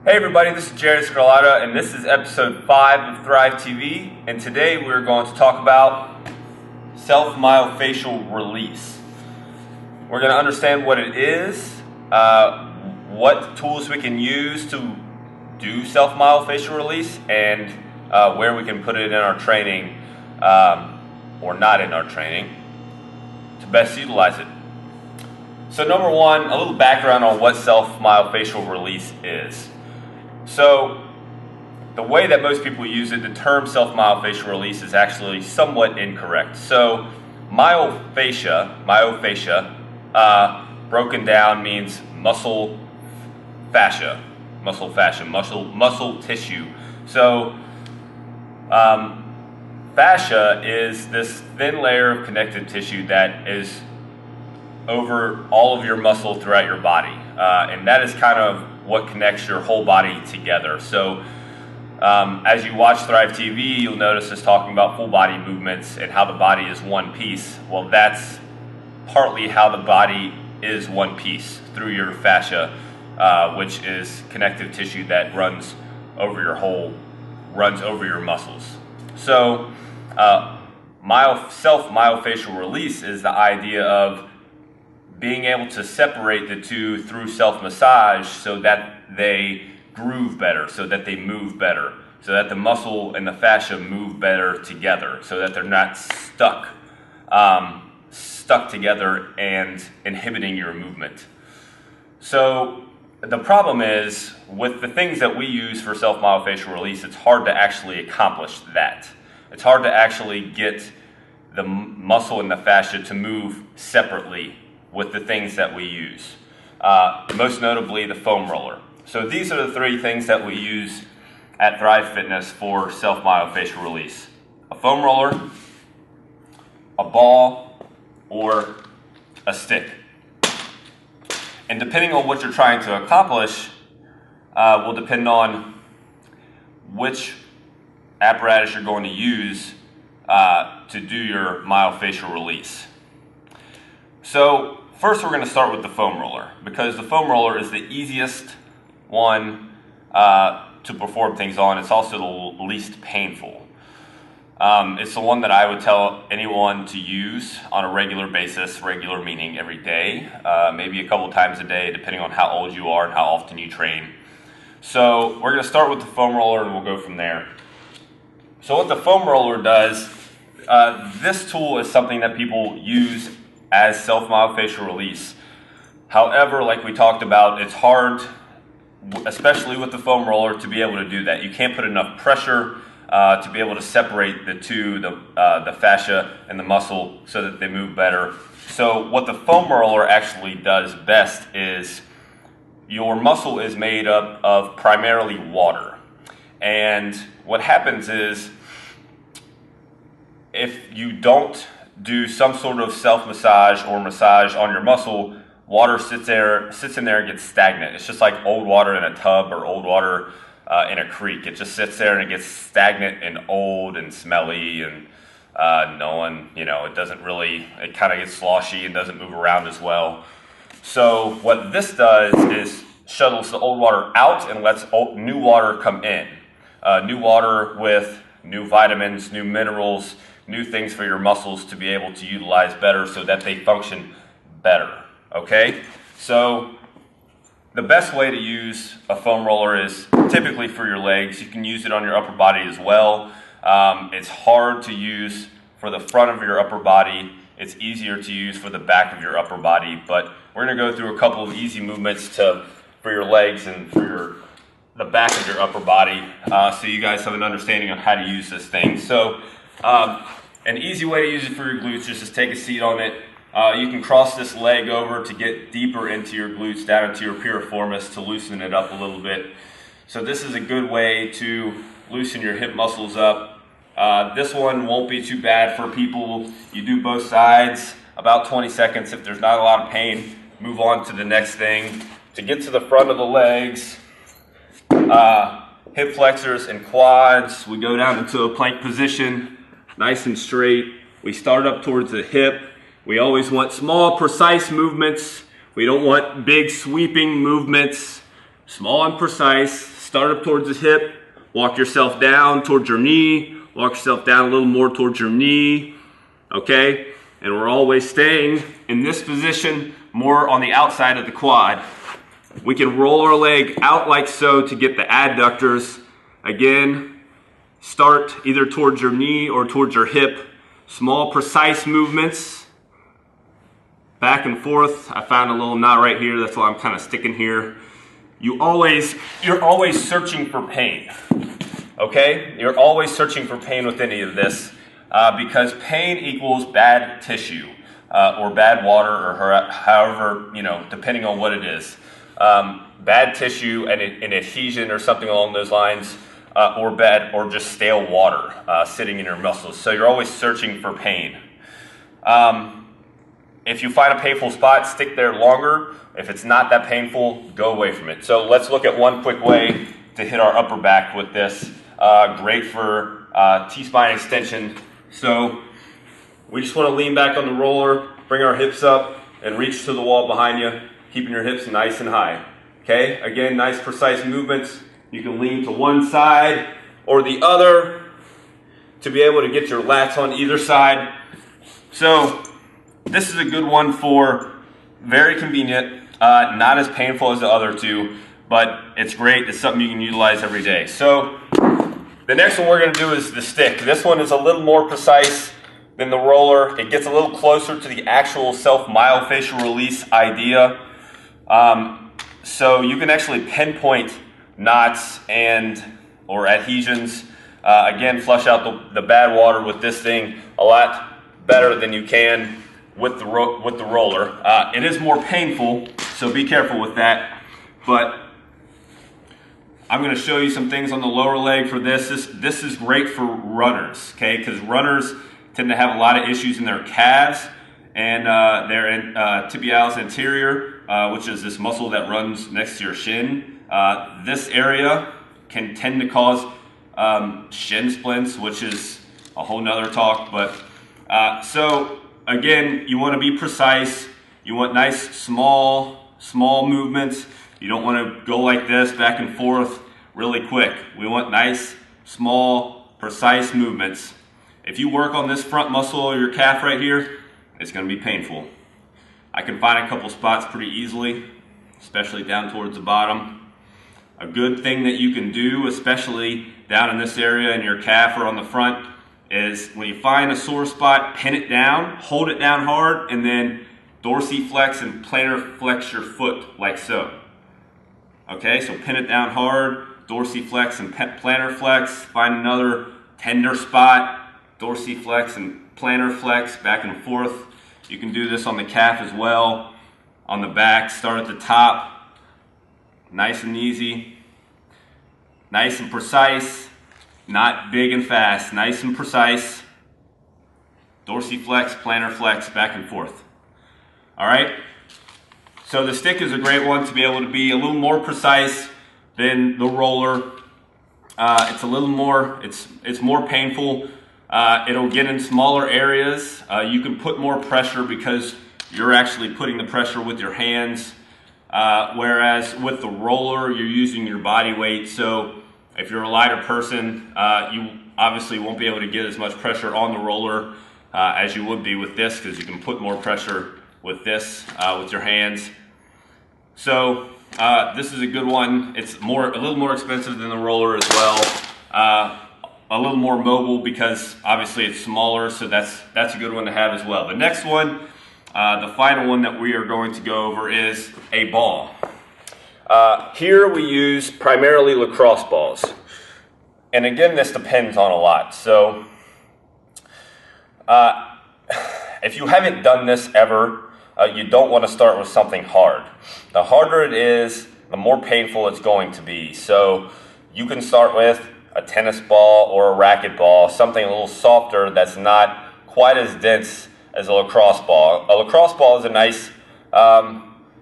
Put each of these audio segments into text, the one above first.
Hey everybody, this is Jerry Scarlatta, and this is episode 5 of Thrive TV, and today we're going to talk about self-myofascial release. We're going to understand what it is, what tools we can use to do self-myofascial release, and where we can put it in our training, or not in our training, to best utilize it. So number one, a little background on what self-myofascial release is. So the way that most people use it, the term self-myofascial release is actually somewhat incorrect. So myofascia, broken down means muscle fascia, muscle tissue. So fascia is this thin layer of connective tissue that is over all of your muscle throughout your body, and that is kind of what connects your whole body together. So as you watch Thrive TV, you'll notice us talking about full body movements and how the body is one piece. Well, that's partly how the body is one piece, through your fascia, which is connective tissue that runs over your muscles. So self-myofascial release is the idea of being able to separate the two through self-massage so that they groove better, so that they move better, so that the muscle and the fascia move better together, so that they're not stuck together and inhibiting your movement. So the problem is, with the things that we use for self-myofascial release, it's hard to actually accomplish that. It's hard to actually get the muscle and the fascia to move separately with the things that we use, most notably the foam roller. So these are the three things that we use at Thrive Fitness for self-myofascial release: a foam roller, a ball, or a stick. And depending on what you're trying to accomplish will depend on which apparatus you're going to use to do your myofascial release. So first we're going to start with the foam roller, because the foam roller is the easiest one to perform things on. It's also the least painful. It's the one that I would tell anyone to use on a regular basis, regular meaning every day, maybe a couple times a day, depending on how old you are and how often you train. So we're going to start with the foam roller and we'll go from there. So what the foam roller does, this tool is something that people use as self-myofascial release. However, like we talked about, it's hard, especially with the foam roller, to be able to do that. You can't put enough pressure to be able to separate the two, the fascia and the muscle, so that they move better. So what the foam roller actually does best is, your muscle is made up of primarily water. And what happens is, if you don't do some sort of self-massage or massage on your muscle, water sits in there and gets stagnant. It's just like old water in a tub or old water in a creek. It just sits there and it gets stagnant and old and smelly, and it kind of gets sloshy and doesn't move around as well. So what this does is shuttles the old water out and lets new water come in. New water with new vitamins, new minerals, new things for your muscles to be able to utilize better so that they function better, okay? So the best way to use a foam roller is typically for your legs. You can use it on your upper body as well. It's hard to use for the front of your upper body. It's easier to use for the back of your upper body, but we're gonna go through a couple of easy movements for your legs and for the back of your upper body, so you guys have an understanding on how to use this thing. So an easy way to use it for your glutes is just take a seat on it. You can cross this leg over to get deeper into your glutes, down into your piriformis, to loosen it up a little bit. So this is a good way to loosen your hip muscles up. This one won't be too bad for people. You do both sides, about 20 seconds. If there's not a lot of pain, move on to the next thing. To get to the front of the legs, hip flexors and quads, we go down into a plank position, nice and straight. We start up towards the hip. We always want small, precise movements. We don't want big sweeping movements. Small and precise, start up towards the hip, walk yourself down towards your knee, walk yourself down a little more towards your knee, okay? And we're always staying in this position, more on the outside of the quad. We can roll our leg out like so to get the adductors. Again, start either towards your knee or towards your hip. Small, precise movements. Back and forth. I found a little knot right here, that's why I'm kind of sticking here. You're always searching for pain, okay? You're always searching for pain with any of this because pain equals bad tissue or bad water or however, depending on what it is. Bad tissue and an adhesion or something along those lines or just stale water sitting in your muscles. So you're always searching for pain. If you find a painful spot, stick there longer. If it's not that painful, go away from it. So let's look at one quick way to hit our upper back with this. Great for T-spine extension. So we just want to lean back on the roller, bring our hips up, and reach to the wall behind you, keeping your hips nice and high. Okay, again, nice precise movements. You can lean to one side or the other to be able to get your lats on either side. So this is a good one for very convenient, not as painful as the other two, but it's great. It's something you can utilize every day. So the next one we're going to do is the stick. This one is a little more precise than the roller. It gets a little closer to the actual self-myofascial release idea. So you can actually pinpoint knots or adhesions. Again, flush out the bad water with this thing a lot better than you can with the roller. It is more painful, so be careful with that. But I'm going to show you some things on the lower leg for this. This is great for runners, okay? Because runners tend to have a lot of issues in their calves and their tibialis anterior, which is this muscle that runs next to your shin. This area can tend to cause shin splints, which is a whole nother talk. But so again, you want to be precise. You want nice, small movements. You don't want to go like this back and forth really quick. We want nice, small, precise movements. If you work on this front muscle of your calf right here, it's going to be painful. I can find a couple spots pretty easily, especially down towards the bottom. A good thing that you can do, especially down in this area in your calf or on the front, is when you find a sore spot, pin it down, hold it down hard, and then dorsiflex and plantar flex your foot like so. Okay, so pin it down hard, dorsiflex and plantar flex. Find another tender spot, dorsiflex and plantar flex, back and forth. You can do this on the calf as well. On the back, start at the top, nice and easy, nice and precise, not big and fast, nice and precise. Dorsiflex, plantar flex, back and forth. All right? So the stick is a great one to be able to be a little more precise than the roller. It's a little more, it's more painful. It'll get in smaller areas. You can put more pressure because you're actually putting the pressure with your hands. Whereas with the roller, you're using your body weight. So if you're a lighter person, you obviously won't be able to get as much pressure on the roller as you would be with this, because you can put more pressure with this, with your hands. So this is a good one. It's a little more expensive than the roller as well. A little more mobile because obviously it's smaller, so that's a good one to have as well. The next one, the final one that we are going to go over is a ball. Here we use primarily lacrosse balls. And again, this depends on a lot. So if you haven't done this ever, you don't want to start with something hard. The harder it is, the more painful it's going to be. So you can start with a tennis ball or a racket ball, something a little softer that's not quite as dense as a lacrosse ball. A lacrosse ball is a nice,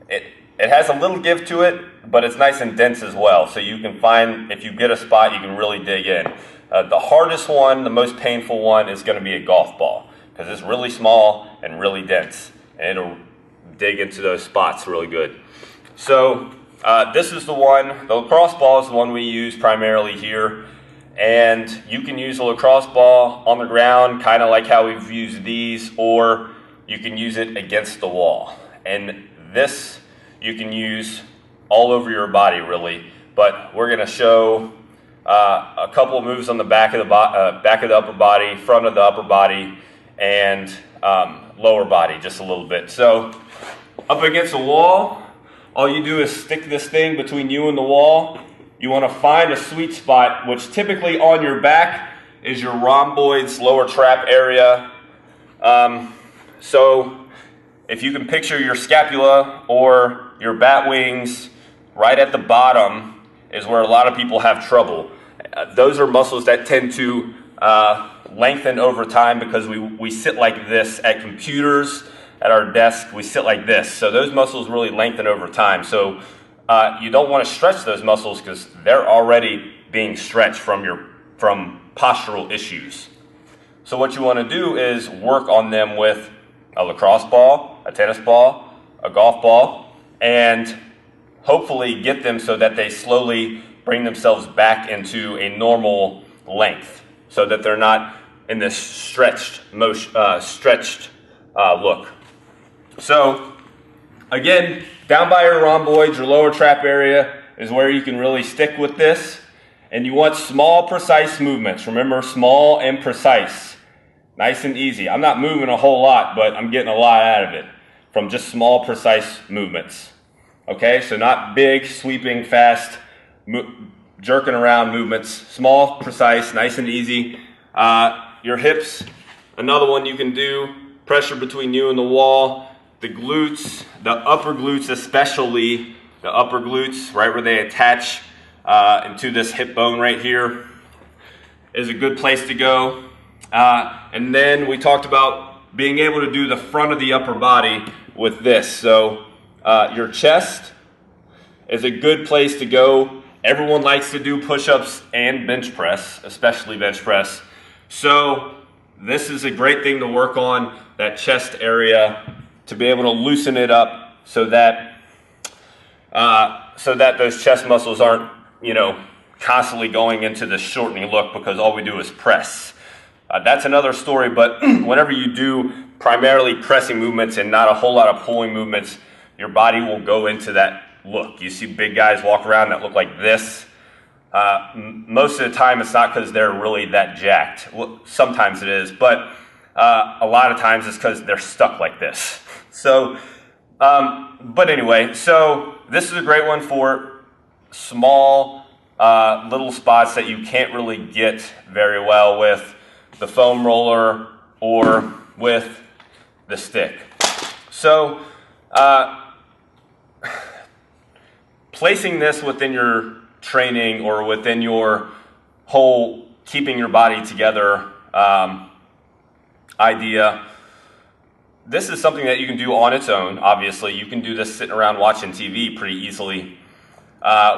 it has a little give to it, but it's nice and dense as well. So you can find, if you get a spot, you can really dig in. The hardest one, the most painful one, is going to be a golf ball because it's really small and really dense, and it'll dig into those spots really good. So this is the one, the lacrosse ball is the one we use primarily here. And you can use a lacrosse ball on the ground, kind of like how we've used these, or you can use it against the wall. And this you can use all over your body, really. But we're going to show a couple of moves on the back of the upper body, front of the upper body, and lower body just a little bit. So up against the wall, all you do is stick this thing between you and the wall. You want to find a sweet spot, which typically on your back is your rhomboids, lower trap area. So if you can picture your scapula or your bat wings, right at the bottom is where a lot of people have trouble. Those are muscles that tend to lengthen over time because we sit like this at computers, at our desk, we sit like this. So those muscles really lengthen over time. So you don't want to stretch those muscles because they're already being stretched from postural issues. So what you want to do is work on them with a lacrosse ball, a tennis ball, a golf ball, and hopefully get them so that they slowly bring themselves back into a normal length so that they're not in this stretched look. So again, down by your rhomboids, your lower trap area is where you can really stick with this. And you want small, precise movements. Remember, small and precise. Nice and easy. I'm not moving a whole lot, but I'm getting a lot out of it from just small, precise movements. Okay, so not big, sweeping, fast, jerking around movements. Small, precise, nice and easy. Your hips, another one you can do. Pressure between you and the wall. The glutes, the upper glutes especially, the upper glutes, right where they attach into this hip bone right here, is a good place to go. And then we talked about being able to do the front of the upper body with this. So your chest is a good place to go. Everyone likes to do push-ups and bench press, especially bench press. So this is a great thing to work on, that chest area, to be able to loosen it up so that those chest muscles aren't, constantly going into the shortening look because all we do is press. That's another story, but whenever you do primarily pressing movements and not a whole lot of pulling movements, your body will go into that look. You see big guys walk around that look like this. Most of the time it's not because they're really that jacked. Well, sometimes it is, but a lot of times it's because they're stuck like this. So, but anyway, so this is a great one for small little spots that you can't really get very well with the foam roller or with the stick. So, placing this within your training or within your whole keeping your body together idea, this is something that you can do on its own. Obviously, you can do this sitting around watching TV pretty easily,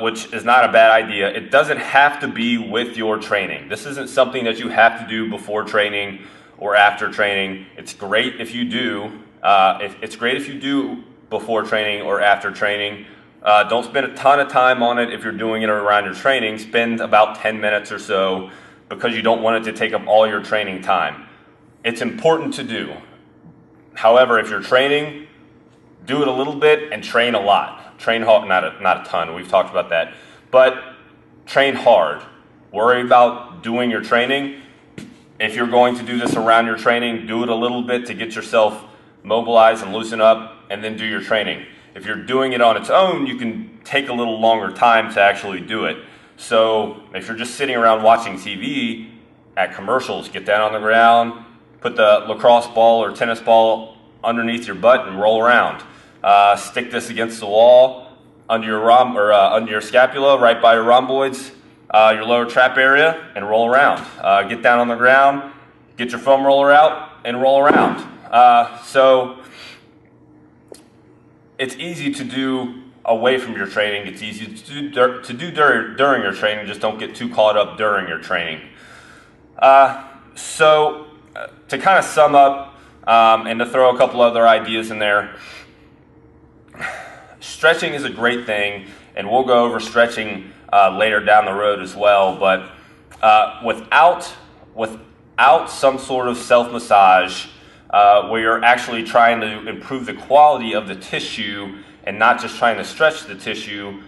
which is not a bad idea. It doesn't have to be with your training. This isn't something that you have to do before training or after training. It's great if you do. It's great if you do before training or after training. Don't spend a ton of time on it if you're doing it around your training. Spend about 10 minutes or so because you don't want it to take up all your training time. It's important to do. However, if you're training, do it a little bit and train a lot. Train hard, not a ton, we've talked about that. But train hard. Worry about doing your training. If you're going to do this around your training, do it a little bit to get yourself mobilized and loosen up, and then do your training. If you're doing it on its own, you can take a little longer time to actually do it. So if you're just sitting around watching TV at commercials, get down on the ground, put the lacrosse ball or tennis ball underneath your butt and roll around. Stick this against the wall under your under your scapula, right by your rhomboids, your lower trap area, and roll around. Get down on the ground, get your foam roller out, and roll around. So it's easy to do away from your training. It's easy to do during your training. Just don't get too caught up during your training. So to kind of sum up and to throw a couple other ideas in there, stretching is a great thing. and we'll go over stretching later down the road as well. But without some sort of self-massage, where you're actually trying to improve the quality of the tissue and not just trying to stretch the tissue,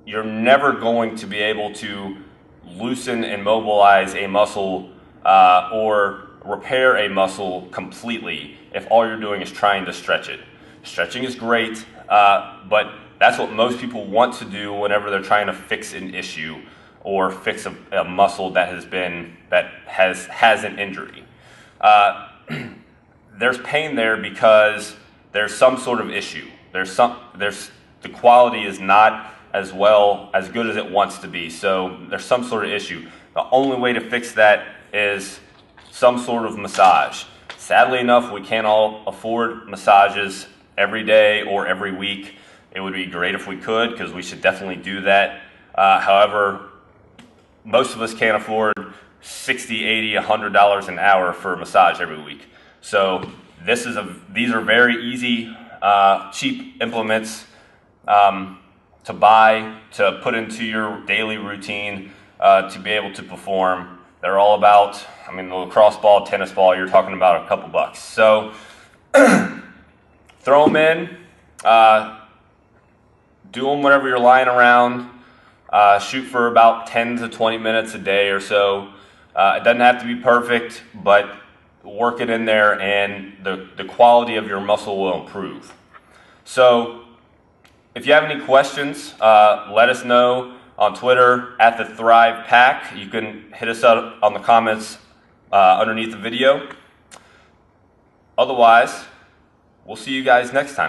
you're never going to be able to loosen and mobilize a muscle or repair a muscle completely if all you're doing is trying to stretch it. Stretching is great, but that's what most people want to do whenever they're trying to fix an issue or fix a muscle that has an injury. There's pain there because there's some sort of issue. The quality is not as good as it wants to be. So there's some sort of issue. The only way to fix that is some sort of massage. Sadly enough, we can't all afford massages every day or every week. It would be great if we could, because we should definitely do that. However, most of us can't afford $60, $80, $100 an hour for a massage every week. So these are very easy, cheap implements to buy, to put into your daily routine, to be able to perform. They're all about, the lacrosse ball, tennis ball, you're talking about a couple bucks. So throw them in, do them whenever you're lying around, shoot for about 10 to 20 minutes a day or so. It doesn't have to be perfect, but work it in there and the quality of your muscle will improve. So if you have any questions, let us know on Twitter at the Thrive Pack. You can hit us up on the comments underneath the video. Otherwise, we'll see you guys next time.